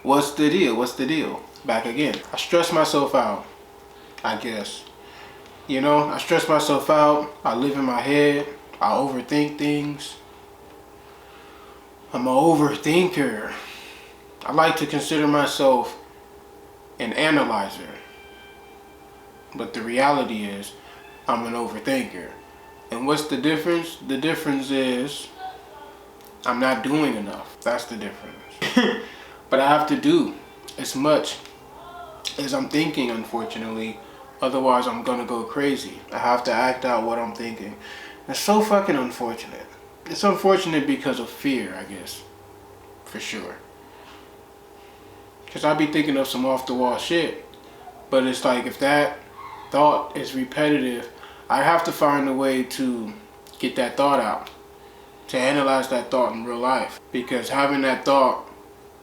What's the deal? What's the deal? Back again. I stress myself out, I guess. You know, I stress myself out. I live in my head. I overthink things. I'm an overthinker. I like to consider myself an analyzer. But the reality is, I'm an overthinker. And what's the difference? The difference is, I'm not doing enough. That's the difference. But I have to do as much as I'm thinking, unfortunately. Otherwise, I'm gonna go crazy. I have to act out what I'm thinking. It's so fucking unfortunate. It's unfortunate because of fear, I guess. For sure. Because I be thinking of some off-the-wall shit. But it's like, if that thought is repetitive, I have to find a way to get that thought out. To analyze that thought in real life. Because having that thought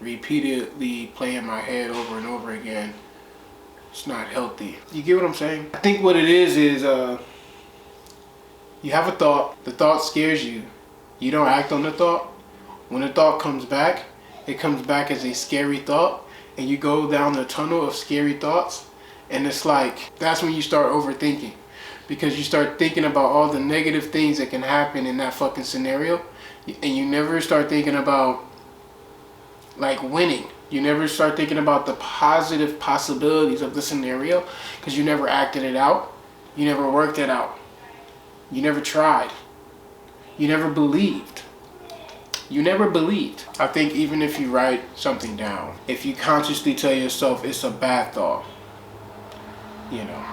repeatedly play in my head over and over again, it's not healthy. You get what I'm saying? I think what it is you have a thought, the thought scares you. You don't act on the thought. When the thought comes back, it comes back as a scary thought, and you go down the tunnel of scary thoughts, and it's like, that's when you start overthinking. Because you start thinking about all the negative things that can happen in that fucking scenario, and you never start thinking about like winning. You never start thinking about the positive possibilities of the scenario because you never acted it out. You never worked it out. You never tried. You never believed. You never believed. I think even if you write something down, if you consciously tell yourself it's a bad thought, you know,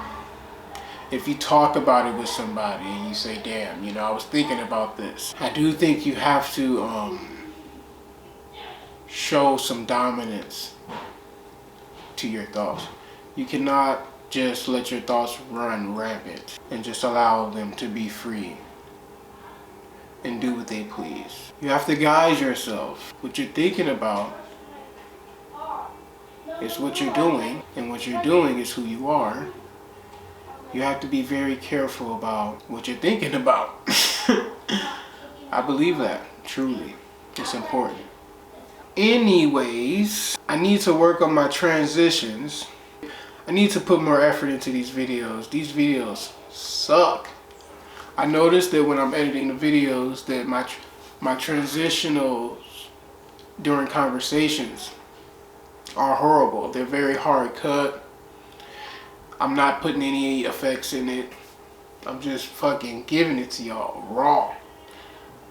if you talk about it with somebody and you say, damn, you know, I was thinking about this. I do think you have to show some dominance to your thoughts. You cannot just let your thoughts run rampant and just allow them to be free and do what they please. You have to guide yourself. What you're thinking about is what you're doing, and what you're doing is who you are. You have to be very careful about what you're thinking about. I believe that, truly. It's important. Anyways, I need to work on my transitions. I need to put more effort into these videos. These videos suck. I noticed that when I'm editing the videos that my transitionals during conversations are horrible. They're very hard cut. I'm not putting any effects in it. I'm just fucking giving it to y'all raw.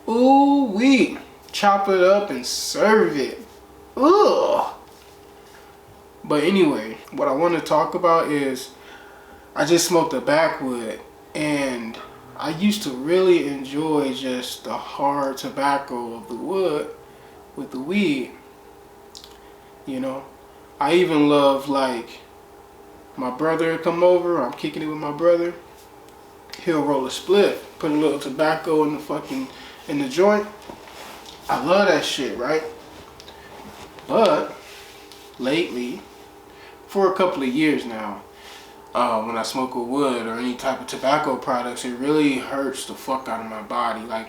Ooh wee. Chop it up and serve it. Ugh. But anyway, what I want to talk about is I just smoked a backwood, and I used to really enjoy just the hard tobacco of the wood with the weed. You know, I even love, like, my brother come over, I'm kicking it with my brother, he'll roll a spliff, put a little tobacco in the joint. I love that shit, right? But lately, for a couple of years now, when I smoke a wood or any type of tobacco products, it really hurts the fuck out of my body. Like,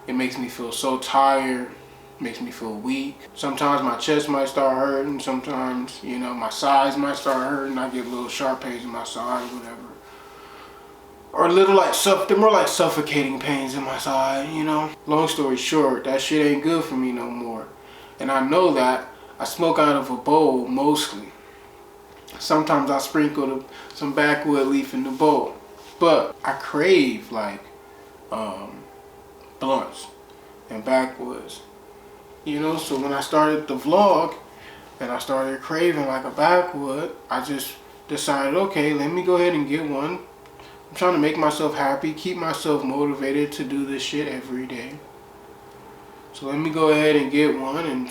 it makes me feel so tired, makes me feel weak. Sometimes my chest might start hurting, sometimes, you know, my sides might start hurting. I get little sharp pains in my side, whatever. Or a little like they're more like suffocating pains in my side, you know. Long story short, that shit ain't good for me no more. And I know that. I smoke out of a bowl mostly. Sometimes I sprinkle some backwood leaf in the bowl. But I crave like blunts and backwoods. You know, so when I started the vlog and I started craving like a backwood, I just decided, okay, let me go ahead and get one. I'm trying to make myself happy, keep myself motivated to do this shit every day. So let me go ahead and get one and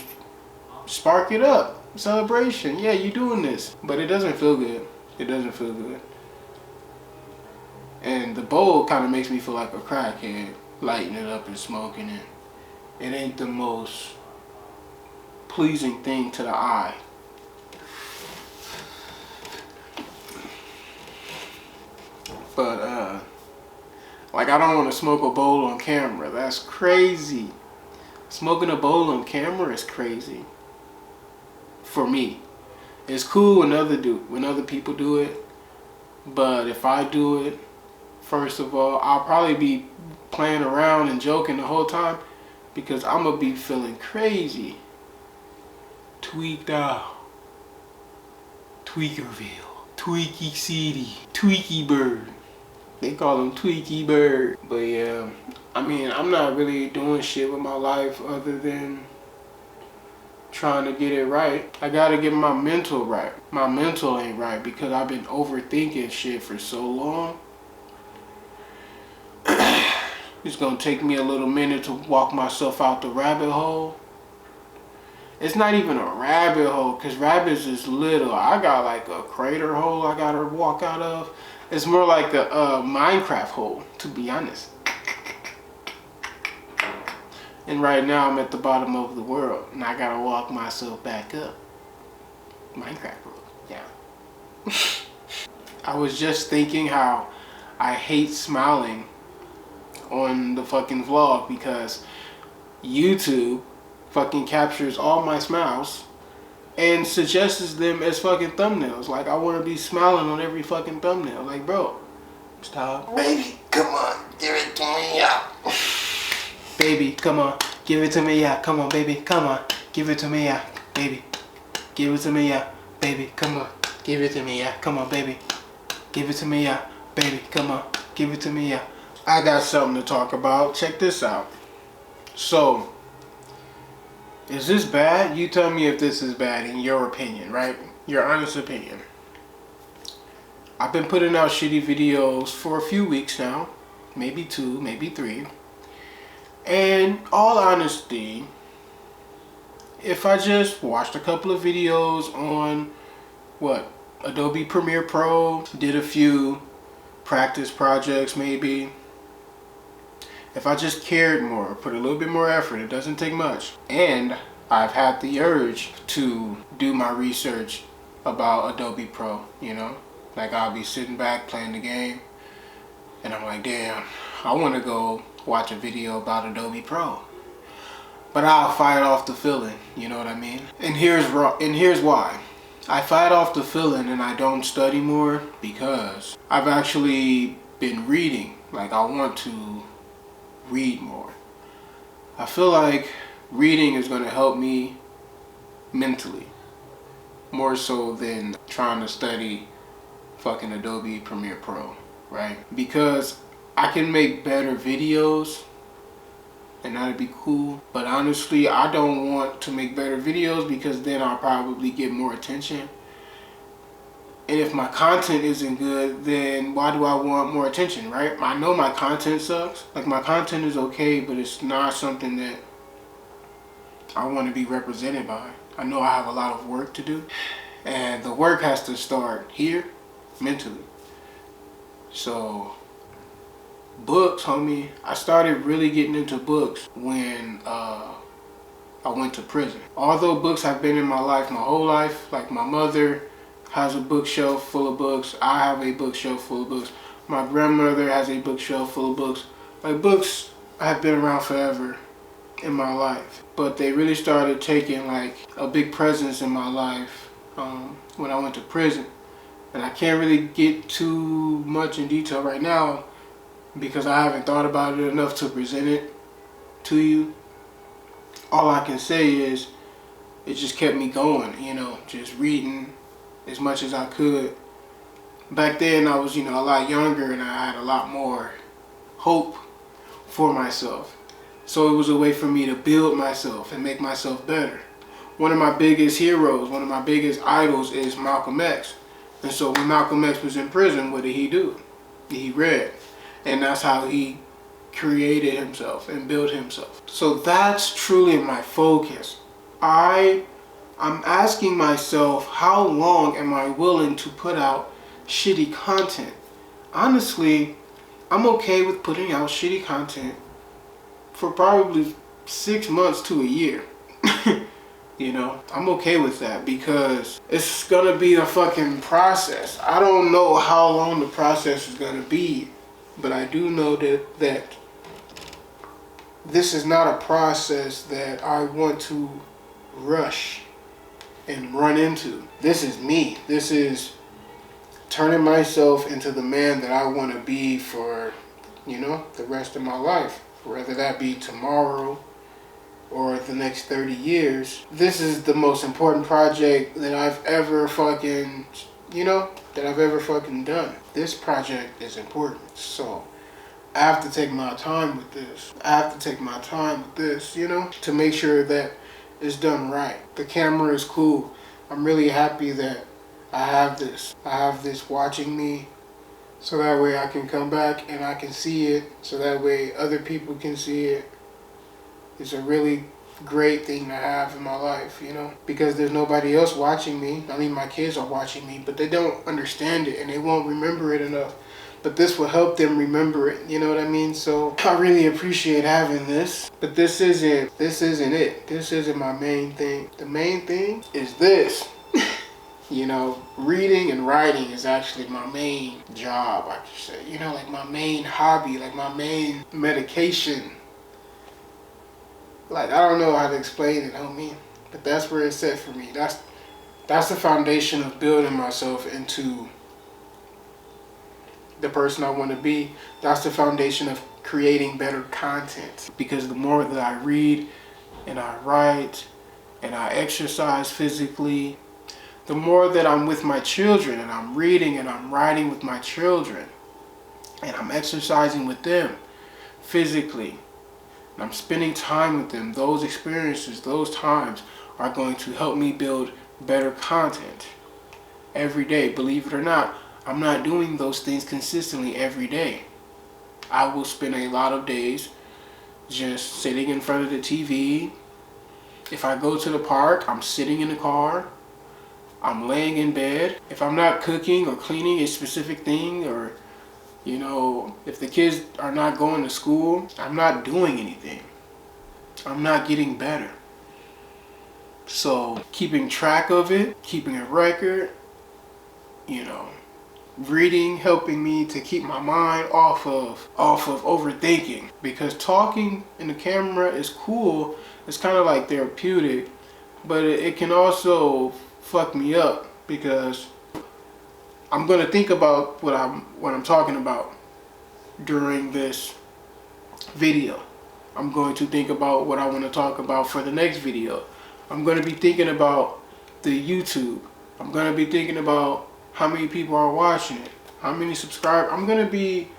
spark it up. Celebration. Yeah, you're doing this. But it doesn't feel good. It doesn't feel good. And the bowl kind of makes me feel like a crackhead, lighting it up and smoking it. It ain't the most pleasing thing to the eye. But, like, I don't want to smoke a bowl on camera. That's crazy. Smoking a bowl on camera is crazy. for me. It's cool when other people do it, but if I do it, first of all, I'll probably be playing around and joking the whole time because I'm gonna be feeling crazy. Tweaked out. Tweakerville. Tweaky City. Tweaky Bird. They call him Tweaky Bird. But yeah, I mean, I'm not really doing shit with my life other than trying to get it right. I gotta get my mental right. My mental ain't right because I've been overthinking shit for so long. It's gonna take me a little minute to walk myself out the rabbit hole. It's not even a rabbit hole because rabbits is little. I got like a crater hole I gotta walk out of. It's more like a Minecraft hole, to be honest. And right now I'm at the bottom of the world and I gotta walk myself back up. Minecraft world, yeah. I was just thinking how I hate smiling on the fucking vlog because YouTube fucking captures all my smiles and suggests them as fucking thumbnails. Like, I want to be smiling on every fucking thumbnail. Like, bro, stop. Baby, come on, give it to me, yeah. Baby, come on, give it to me, yeah. Come on, baby, come on, give it to me, yeah. Baby, give it to me, yeah. Baby, come on, give it to me, yeah. Come on, baby, give it to me, yeah. Baby, come on, give it to me, yeah. I got something to talk about. Check this out. So, is this bad? You tell me if this is bad in your opinion, right? Your honest opinion. I've been putting out shitty videos for a few weeks now. Maybe 2, maybe 3. And all honesty, if I just watched a couple of videos on Adobe Premiere Pro, did a few practice projects maybe, if I just cared more, put a little bit more effort, it doesn't take much, and I've had the urge to do my research about Adobe Pro, you know? Like, I'll be sitting back playing the game and I'm like, damn, I want to go watch a video about Adobe Pro. But I'll fight off the feeling, you know what I mean? And here's why. I fight off the feeling and I don't study more because I've actually been reading. Like, I want to read more. I feel like reading is going to help me mentally more so than trying to study fucking Adobe Premiere Pro, right? Because I can make better videos and that'd be cool, but honestly I don't want to make better videos because then I'll probably get more attention. And if my content isn't good, then why do I want more attention, right? I know my content sucks. Like, my content is okay, but it's not something that I want to be represented by. I know I have a lot of work to do, and the work has to start here, mentally. So, books, homie. I started really getting into books when I went to prison. Although books have been in my life my whole life, like my mother has a bookshelf full of books. I have a bookshelf full of books. My grandmother has a bookshelf full of books. Like, books have been around forever in my life, but they really started taking like a big presence in my life when I went to prison. And I can't really get too much in detail right now because I haven't thought about it enough to present it to you. All I can say is it just kept me going, you know, just reading as much as I could. Back then I was, you know, a lot younger and I had a lot more hope for myself. So it was a way for me to build myself and make myself better. One of my biggest heroes, one of my biggest idols is Malcolm X. And so when Malcolm X was in prison, what did he do? He read. And that's how he created himself and built himself. So that's truly my focus. I'm asking myself, how long am I willing to put out shitty content? Honestly, I'm okay with putting out shitty content for probably 6 months to a year. You know, I'm okay with that because it's gonna be a fucking process. I don't know how long the process is gonna be, but I do know that this is not a process that I want to rush. and run into. This is me. This is turning myself into the man that I want to be for, you know, the rest of my life. Whether that be tomorrow or the next 30 years. This is the most important project that I've ever fucking, that I've ever fucking done. This project is important. So I have to take my time with this. I have to take my time with this, to make sure that it's done right. The camera is cool. I'm really happy that I have this. I have this watching me, so that way I can come back and I can see it, so that way other people can see it. It's a really great thing to have in my life, because there's nobody else watching me. I mean, my kids are watching me, but they don't understand it and they won't remember it enough. But this will help them remember it, you know what I mean? So I really appreciate having this, but this isn't it. This isn't my main thing. The main thing is this. Reading and writing is actually my main job, I should say. Like my main hobby, like my main medication. Like, I don't know how to explain it, homie, but that's where it's set for me. That's the foundation of building myself into the person I want to be. That's the foundation of creating better content. Because the more that I read and I write and I exercise physically, the more that I'm with my children and I'm reading and I'm writing with my children and I'm exercising with them physically and I'm spending time with them, those experiences, those times are going to help me build better content every day. Believe it or not, I'm not doing those things consistently every day. I will spend a lot of days just sitting in front of the TV. If I go to the park, I'm sitting in the car. I'm laying in bed. If I'm not cooking or cleaning a specific thing, or, if the kids are not going to school, I'm not doing anything. I'm not getting better. So keeping track of it, keeping a record, reading, helping me to keep my mind off of overthinking. Because talking in the camera is cool. It's kind of like therapeutic, but it can also fuck me up because I'm gonna think about what I'm talking about during this video. I'm going to think about what I want to talk about for the next video. I'm going to be thinking about the YouTube. I'm going to be thinking about how many people are watching it, how many subscribers. I'm going to be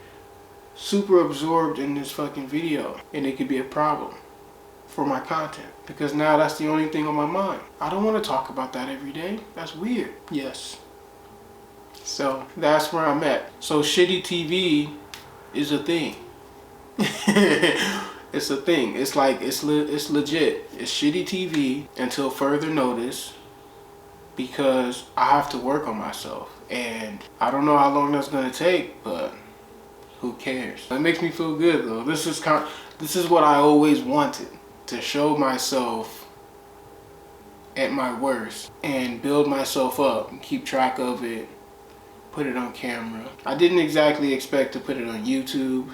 super absorbed in this fucking video, and it could be a problem for my content because now that's the only thing on my mind. I don't want to talk about that every day. That's weird. Yes. So that's where I'm at. So shitty TV is a thing. It's a thing. It's like, it's legit. It's shitty TV until further notice because I have to work on myself. And I don't know how long that's going to take, but who cares? It makes me feel good though. This is what I always wanted, to show myself at my worst and build myself up and keep track of it, put it on camera. I didn't exactly expect to put it on YouTube,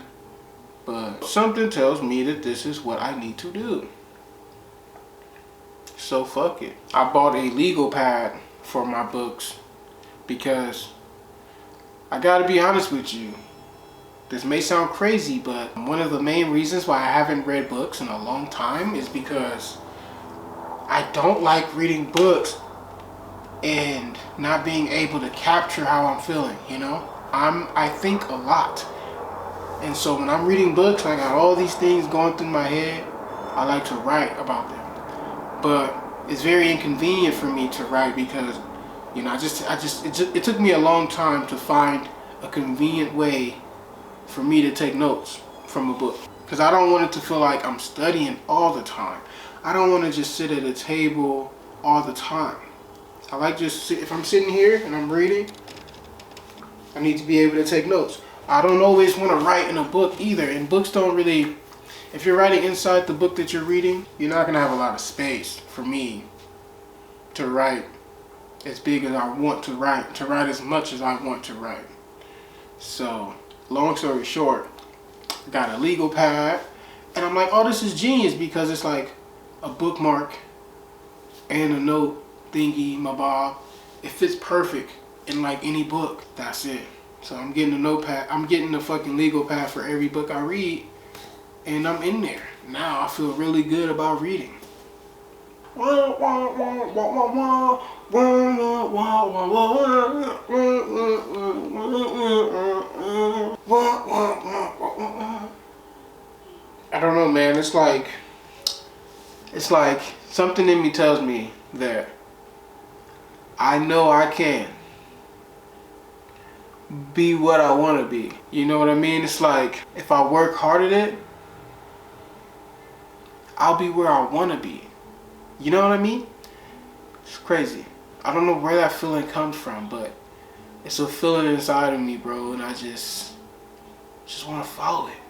but something tells me that this is what I need to do. So fuck it. I bought a legal pad for my books because I gotta be honest with you. This may sound crazy, but one of the main reasons why I haven't read books in a long time is because I don't like reading books and not being able to capture how I'm feeling, I think a lot. And so when I'm reading books, I got all these things going through my head. I like to write about them. But it's very inconvenient for me to write because, it took me a long time to find a convenient way for me to take notes from a book. Because I don't want it to feel like I'm studying all the time. I don't want to just sit at a table all the time. I like if I'm sitting here and I'm reading, I need to be able to take notes. I don't always want to write in a book either. And books don't really, if you're writing inside the book that you're reading, you're not going to have a lot of space for me to write as big as I want to write as much as I want to write. So, long story short, I got a legal pad, and I'm like, oh, this is genius because it's like a bookmark and a note thingy, my bob. It fits perfect in like any book. That's it. So I'm getting a notepad. I'm getting the fucking legal pad for every book I read, and I'm in there. Now I feel really good about reading. I don't know, man. It's like something in me tells me that I know I can be what I want to be. You know what I mean? It's like if I work hard at it, I'll be where I want to be. You know what I mean? It's crazy. I don't know where that feeling comes from, but it's a feeling inside of me, bro, and I just want to follow it.